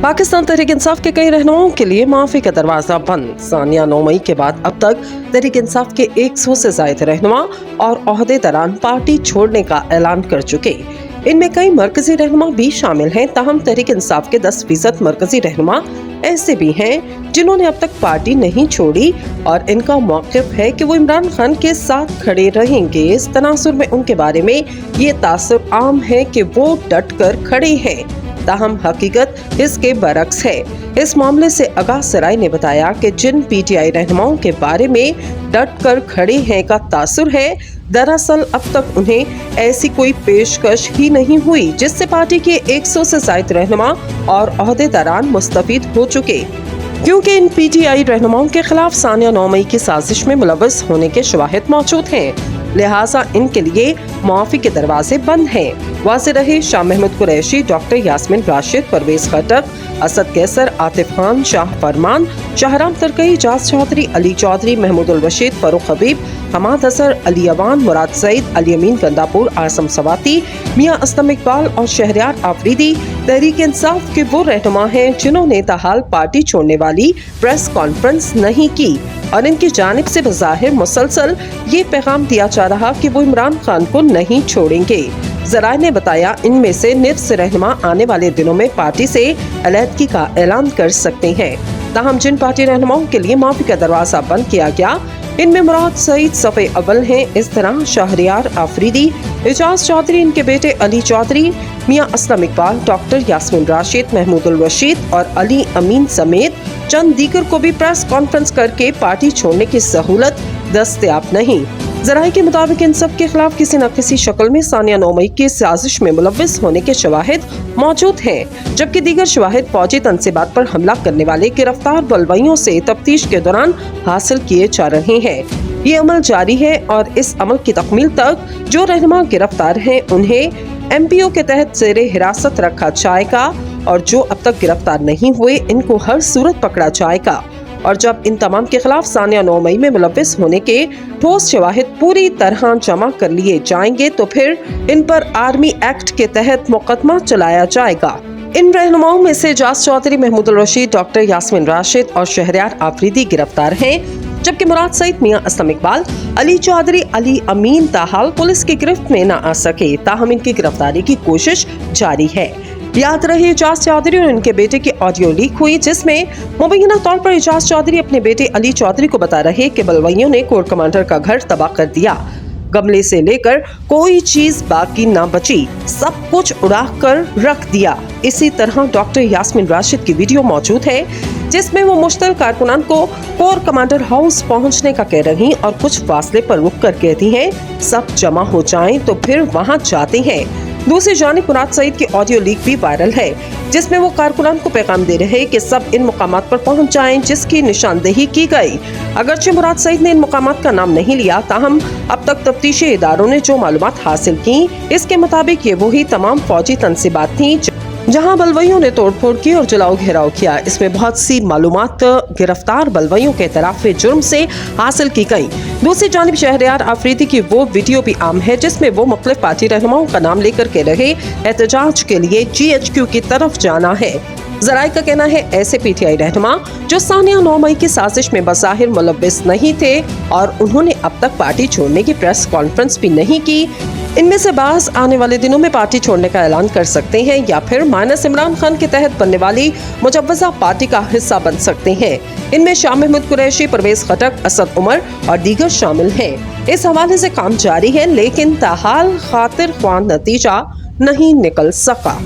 पाकिस्तान तहरीक इंसाफ के कई रहनुमाओं के लिए माफी का दरवाजा बंद। सानिया 9 मई के बाद अब तक तहरीक इंसाफ के 100 से ज्यादा रहनुमा और ओहदेदारान पार्टी छोड़ने का ऐलान कर चुके। इनमें कई मरकजी रहनुमा भी शामिल हैं। ताहम तहरीक इंसाफ के 10% मरकजी रहनुमा ऐसे भी हैं जिन्होंने अब तक पार्टी नहीं छोड़ी और इनका मौक़िफ़ है कि वो इमरान खान के साथ खड़े रहेंगे। इस तनासुर में उनके बारे में ये तासुर आम है कि वो डट कर खड़े हैं, ताहम हकीकत इसके बरक्स है। इस मामले से आगाह सराय ने बताया कि जिन पीटीआई रहनुमाओं के बारे में डट कर खड़े हैं का तासुर है, दरअसल अब तक उन्हें ऐसी कोई पेशकश ही नहीं हुई जिससे पार्टी के 100 से ज्यादा रहनुमा और ओहदेदारान मुस्तफीद हो चुके, क्योंकि इन पीटीआई रहनुमाओं के खिलाफ सानिया 9 मई की साजिश में मुलव्वस होने के शवाहिद मौजूद हैं, लिहाजा इनके लिए माफी के दरवाजे बंद हैं। वाज़ेह रहे शाह महमूद कुरैशी, डॉक्टर यास्मीन राशिद, परवेज खटक, असद कैसर, आतिफ खान, शाह फरमान, शाहराम तरकई, इजाज चौधरी, अली चौधरी, महमूद उल रशीद, फरूख हबीब, हमाद असर, अली अवान, मुराद सईद, अली अमीन गंदापुर, आसम सवाती, मियां असलम इकबाल और शहरयार आफरीदी तहरीक इंसाफ के वो रहनुमा हैं जिन्होंने ताहाल पार्टी छोड़ने वाली प्रेस कॉन्फ्रेंस नहीं की और इनकी जानिब से बज़ाहिर मुसलसल ये पैगाम दिया जा रहा कि वो इमरान खान को नहीं छोड़ेंगे। ज़राए ने बताया इनमें से निफ्स रहनुमा आने वाले दिनों में पार्टी से अलहदगी का ऐलान कर सकते हैं। ताहम जिन पार्टी रहनुमाओं के लिए माफी का दरवाजा बंद किया गया, इनमें मुराद सईद सफ़े अव्वल हैं। इस तरह शहरयार आफरीदी, इजाज चौधरी, इनके बेटे अली चौधरी, मियां असलम इकबाल, डॉक्टर यास्मीन राशिद, महमूद उल रशीद और अली अमीन समेत चंद दीगर को भी प्रेस कॉन्फ्रेंस करके पार्टी छोड़ने की सहूलत दस्तयाब नहीं। ज़राए के मुताबिक इन सब के खिलाफ किसी न किसी शक्ल में सानिया 9 मई की साजिश में मुलव्वस होने के शवाहिद मौजूद हैं, जबकि दीगर शवाहिद फौजी तनसीबात पर हमला करने वाले गिरफ्तार बलवाइयों से तफ्तीश के दौरान हासिल किए जा रहे हैं। ये अमल जारी है और इस अमल की तकमील तक जो रहनुमा गिरफ्तार हैं उन्हें MPO के तहत ज़ेरे हिरासत रखा जाएगा और जो अब तक गिरफ्तार नहीं हुए इनको हर सूरत पकड़ा जाएगा। और जब इन तमाम के खिलाफ सानिया 9 मई में मुलव्वस होने के ठोस शवाहिद पूरी तरह जमा कर लिए जाएंगे तो फिर इन पर आर्मी एक्ट के तहत मुकदमा चलाया जाएगा। इन रहनुमाओं में से इजाज चौधरी, महमूद उल रशीद, डॉक्टर यास्मीन राशिद और शहरयार आफरीदी गिरफ्तार हैं, जबकि मुराद सईद, मियां असलम इकबाल, अली चौधरी, अली अमीन ताहाल पुलिस की गिरफ्त में न आ सके। ताहम इनकी गिरफ्तारी की कोशिश जारी है। याद रहे इजाज चौधरी और उनके बेटे की ऑडियो लीक हुई, जिसमें मुबैना तौर पर इजाज चौधरी अपने बेटे अली चौधरी को बता रहे कि बलवाइयों ने कोर कमांडर का घर तबाह कर दिया, गमले से लेकर कोई चीज बाकी ना बची, सब कुछ उड़ा कर रख दिया। इसी तरह डॉक्टर यास्मीन राशिद की वीडियो मौजूद है जिसमें वो मुश्तल कारकुनान को कोर कमांडर हाउस पहुंचने का कह रही और कुछ फासले पर रुक कर कहती हैं सब जमा हो जाएं तो फिर वहां जाते हैं। दूसरी जानिब मुराद सईद की ऑडियो लीक भी वायरल है जिसमें वो कारकुनान को पैगाम दे रहे कि सब इन मुकामात पर पहुंच जाएं जिसकी निशानदेही की गई। अगरचे मुराद सईद ने इन मुकामात का नाम नहीं लिया, ताहम अब तक तफ्तीशी इदारों ने जो मालूमात हासिल की इसके मुताबिक ये वही तमाम फौजी तनसीबात थी जहां बलवाइयों ने तोड़फोड़ की और जलाओ घेराव किया। इसमें बहुत सी मालूमात गिरफ्तार बलवाइयों के इतराफ़े जुर्म से हासिल की गई। दूसरी जानिब शहरयार आफरीदी की वो वीडियो भी आम है जिसमें वो मुख्तलिफ पार्टी रहनुमाओं का नाम लेकर कह रहे एहतजाज के लिए GHQ की तरफ जाना है। ज़राए का कहना है ऐसे पीटीआई रहनुमा जो सानिया 9 मई की साजिश में बज़ाहिर मुलव्वस नहीं थे और उन्होंने अब तक पार्टी छोड़ने की प्रेस कॉन्फ्रेंस भी नहीं की, इनमें से बाज़ आने वाले दिनों में पार्टी छोड़ने का ऐलान कर सकते हैं या फिर माइनस इमरान खान के तहत बनने वाली मुजव्वज़ा पार्टी का हिस्सा बन सकते हैं। इनमें शाह महमूद कुरैशी, परवेज खटक, असद उमर और दीगर शामिल हैं। इस हवाले से काम जारी है लेकिन ताहाल खातिर ख्वाह नतीजा नहीं निकल सका।